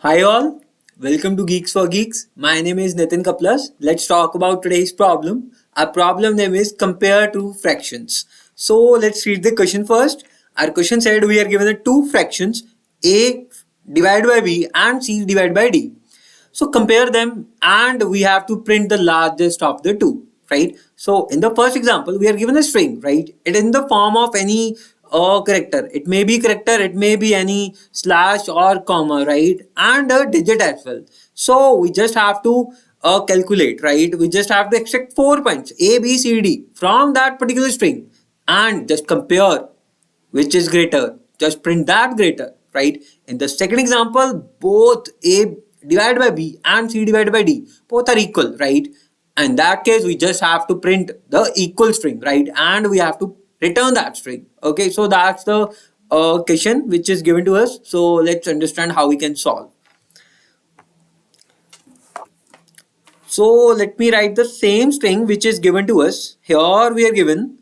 Hi all, welcome to Geeks for Geeks. My name is Nitin Kaplas. Let's talk about today's problem. Our problem name is compare two fractions. So let's read the question first. Our question said we are given two fractions a divided by b and c divided by d. So compare them and we have to print the largest of the two, right? So in the first example, we are given a string, right? It is in the form of any character. It may be character, it may be any slash or comma, right? And a digit as well. So we just have to calculate, right? We just have to extract 4 points A, B, C, D from that particular string and just compare which is greater. Just print that greater, right? In the second example, both a divided by b and c divided by d both are equal, right? In that case, we just have to print the equal string, right? And we have to return that string. Okay, so that's the question which is given to us. So let's understand how we can solve. So let me write the same string which is given to us. Here we are given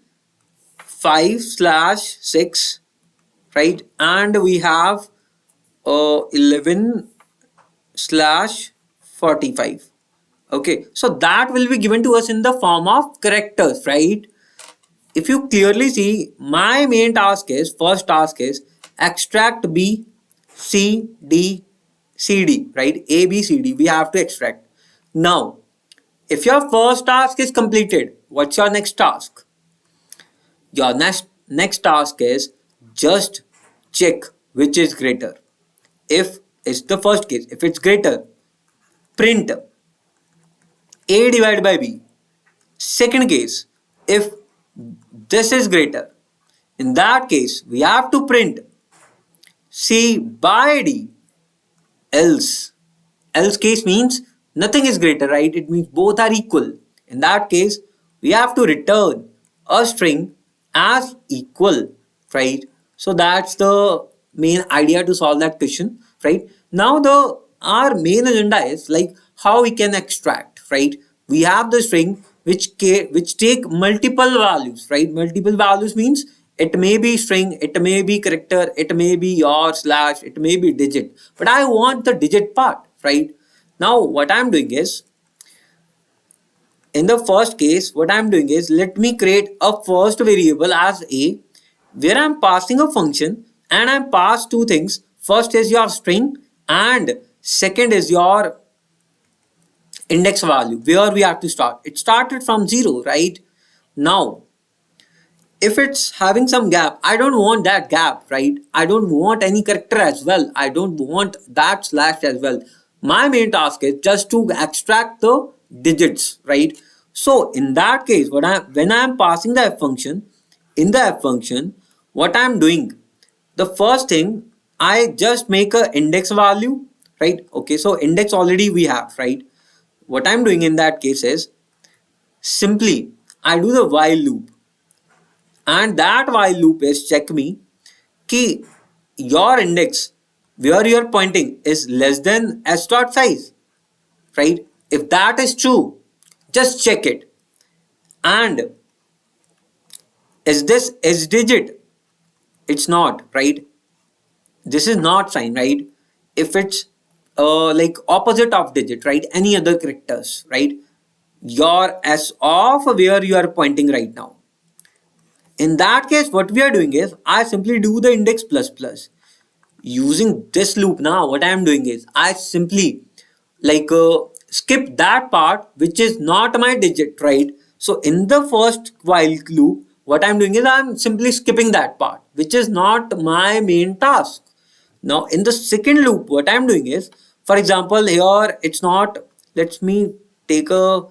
5/6, right? And we have 11 slash 45. Okay, so that will be given to us in the form of characters, right? If you clearly see, my main task is, first task is extract b c d c d, right? A b c d we have to extract. Now if your first task is completed, what's your next task? Your next task is just check which is greater. If it's the first case, if it's greater, print a divided by b. Second case, if this is greater, in that case we have to print c by d. Else case means nothing is greater, right? It means both are equal. In that case, we have to return a string as equal, right? So that's the main idea to solve that question, right? Now the our main agenda is like how we can extract, right? We have the string which take multiple values, right? Multiple values means it may be string, it may be character, it may be your slash, it may be digit, but I want the digit part, right? Now what I'm doing is, in the first case, what I'm doing is, let me create a first variable as a, where I'm passing a function and I'm pass two things. First is your string and second is your index value where we have to start. It started from 0, right? Now if it's having some gap, I don't want that gap, right? I don't want any character as well, I don't want that slash as well. My main task is just to extract the digits, right? So in that case, when I'm passing the f function, in the f function, what I'm doing, the first thing, I just make a index value, right? Okay, so index already we have, right? What I'm doing in that case is simply I do the while loop, and that while loop is check me कि your index where you are pointing is less than s dot size, right? If that is true, just check it. And is this s digit? It's not, right? This is not sign, right? If it's like opposite of digit, right? Any other characters, right? Your s of where you are pointing right now. In that case, what we are doing is I simply do the index plus plus. Using this loop now, what I am doing is I simply like skip that part which is not my digit, right? So in the first while loop, what I'm doing is I'm simply skipping that part which is not my main task. Now in the second loop, what I'm doing is, for example, here it's not, let me take a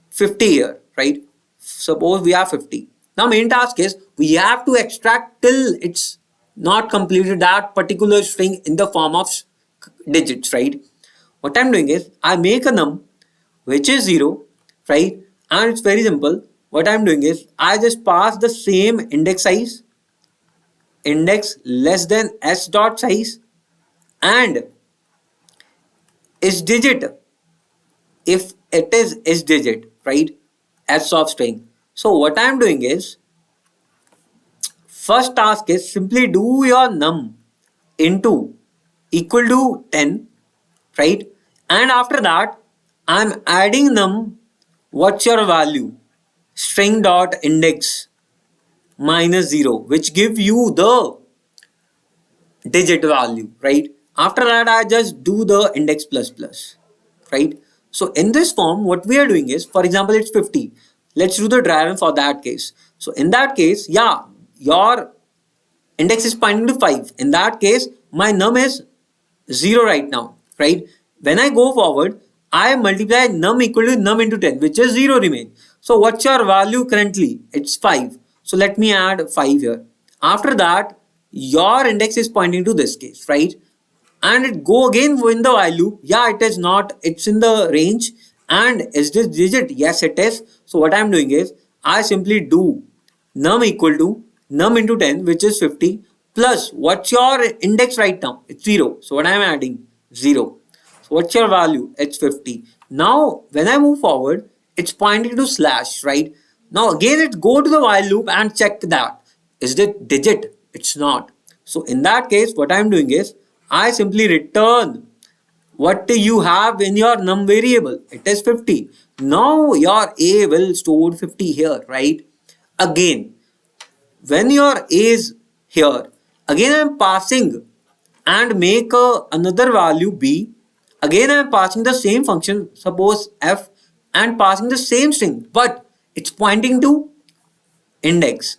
50 here, right? Suppose we have 50. Now main task is we have to extract till it's not completed that particular string in the form of digits, right? What I'm doing is I make a num which is 0, right? And it's very simple. What I'm doing is I just pass the same index size, index less than s dot size, and is digit if it is digit, right? S of string. So what I'm doing is, first task is simply do your num into equal to 10, right? And after that, I'm adding num, what's your value? String dot index minus 0, which give you the digit value, right? After that, I just do the index plus plus, right? So in this form, what we are doing is, for example, it's 50. Let's do the dry run for that case. So in that case, yeah, your index is pointing to 5. In that case, my num is 0 right now, right? When I go forward, I multiply num equal to num into 10, which is 0 remain. So what's your value currently? It's 5. So let me add 5 here. After that, your index is pointing to this case, right? And it go again in the while loop. Yeah, it is not, it's in the range. And is this digit? Yes, it is. So what I'm doing is, I simply do num equal to num into 10, which is 50, plus what's your index right now? It's 0. So what I'm adding? 0. So what's your value? It's 50. Now when I move forward, it's pointing to slash, right? Now again it go to the while loop and check that. Is it digit? It's not. So in that case, what I'm doing is, I simply return what you have in your num variable. It is 50. Now your a will store 50 here, right? Again, when your a is here, again I am passing and make another value b. Again I am passing the same function, suppose f, and passing the same string, but it's pointing to index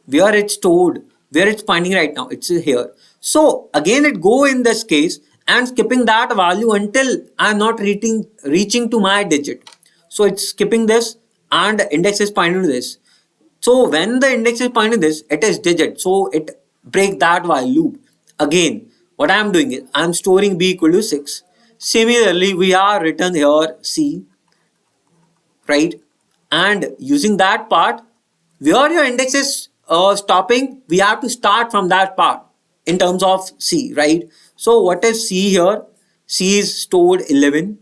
where it's stored, where it's pointing right now. It's here. So again it go in this case and skipping that value until I'm not reaching to my digit. So it's skipping this and index is pointing to this. So when the index is pointing to this, it is digit. So it break that while loop. Again, what I'm doing is, I'm storing b equal to 6. Similarly, we are written here c, right? And using that part, where your index is stopping, we have to start from that part in terms of C, right? So what is C here? C is stored 11,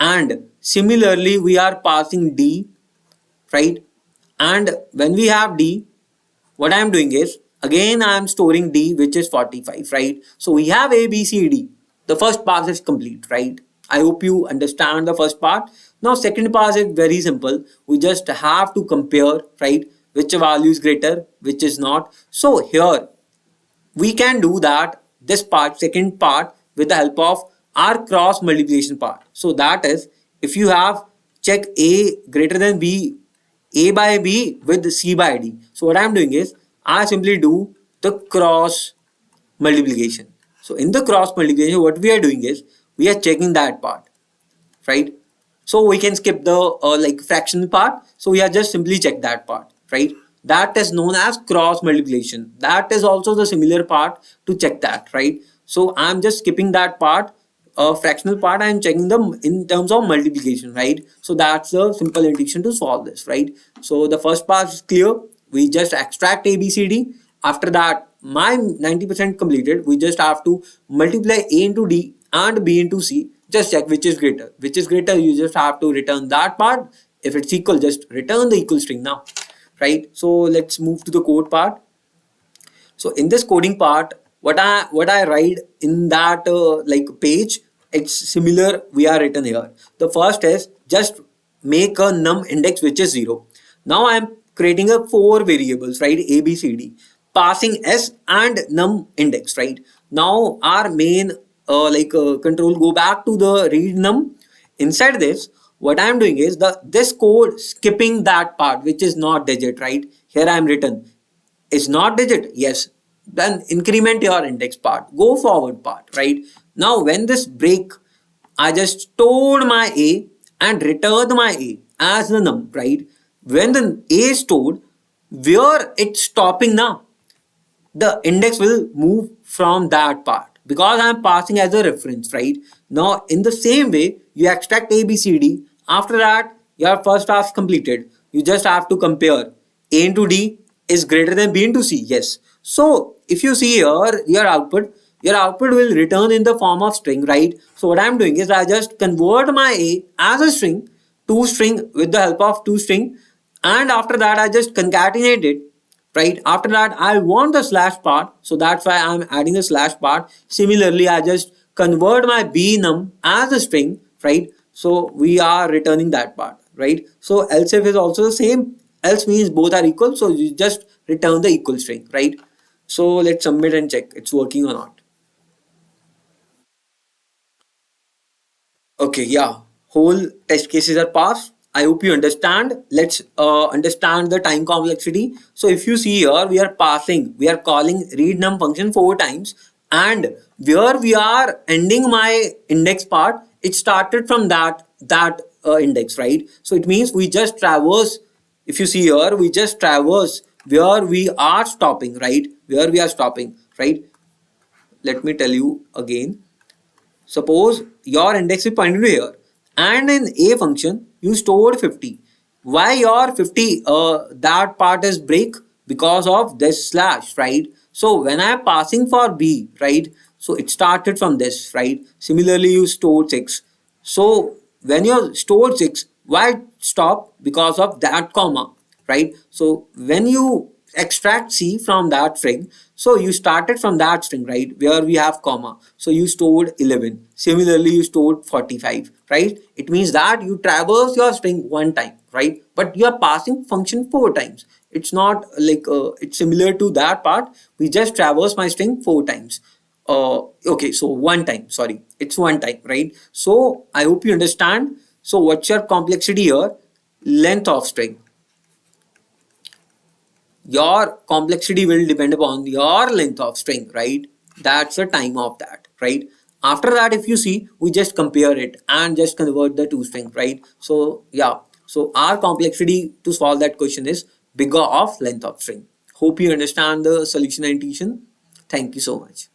and similarly we are passing D, right? And when we have D, what I am doing is, again I am storing D, which is 45, right? So we have A, B, C, D. The first part is complete, right? I hope you understand the first part. Now second part is very simple. We just have to compare, right? Which value is greater, which is not. So here we can do that, this part, second part, with the help of our cross multiplication part. So that is, if you have check A greater than B, A by B with C by D. So what I am doing is, I simply do the cross multiplication. So in the cross multiplication, what we are doing is, we are checking that part, right? So we can skip the like fraction part. So we are just simply check that part, right? That is known as cross multiplication. That is also the similar part to check that, right? So I'm just skipping that part, fractional part. I'm checking them in terms of multiplication, right? So that's the simple intuition to solve this, right? So the first part is clear. We just extract A, B, C, D. After that, my 90% completed. We just have to multiply A into D and B into C. Just check which is greater. Which is greater, you just have to return that part. If it's equal, just return the equal string now, right? So let's move to the code part. So in this coding part, what I write in that like page, it's similar we are written here. The first is just make a num index which is 0. Now I am creating a 4 variables, right? A, B, C, D, passing S and num index, right? Now our main control go back to the read num. Inside this, what I am doing is this code skipping that part which is not digit, right? Here I am written is not digit, yes. Then increment your index part, go forward part, right? Now when this break, I just stored my A and returned my A as the num, right? When the A is stored, where it's stopping now, the index will move from that part because I am passing as a reference, right? Now in the same way, you extract A, B, C, D. After that, your first task completed. You just have to compare A into D is greater than B into C. Yes. So if you see here your output will return in the form of string, right? So what I'm doing is, I just convert my A as a string to string with the help of toString, and after that I just concatenate it, right? After that I want the slash part, so that's why I'm adding the slash part. Similarly, I just convert my b num as a string, right? So we are returning that part, right? So else if is also the same. Else means both are equal, so you just return the equal string, right? So let's submit and check it's working or not. Okay, yeah. Whole test cases are passed. I hope you understand. Let's understand the time complexity. So if you see here, we are calling read num function 4 times, and where we are ending my index part, it started from that index, right? So it means we just traverse. If you see here, we just traverse where we are stopping, right? Where we are stopping, right? Let me tell you again. Suppose your index is pointing to here, and in a function you stored 50. Why your 50 that part is break? Because of this slash, right? So when I am passing for b, right, so it started from this, right? Similarly you stored 6. So when you stored 6, why stop? Because of that comma, right? So when you extract c from that string, so you started from that string, right, where we have comma, so you stored 11. Similarly you stored 45, right? It means that you traverse your string one time, right, but you are passing function 4 times. It's not like it's similar to that part. We just traverse my string 4 times. Okay, so one time, sorry, it's one time, right? So I hope you understand. So what's your complexity here? Length of string. Your complexity will depend upon your length of string, right? That's the time of that, right? After that, if you see, we just compare it and just convert the two string, right? So yeah, so our complexity to solve that question is bigger of length of string. Hope you understand the solution and intuition. Thank you so much.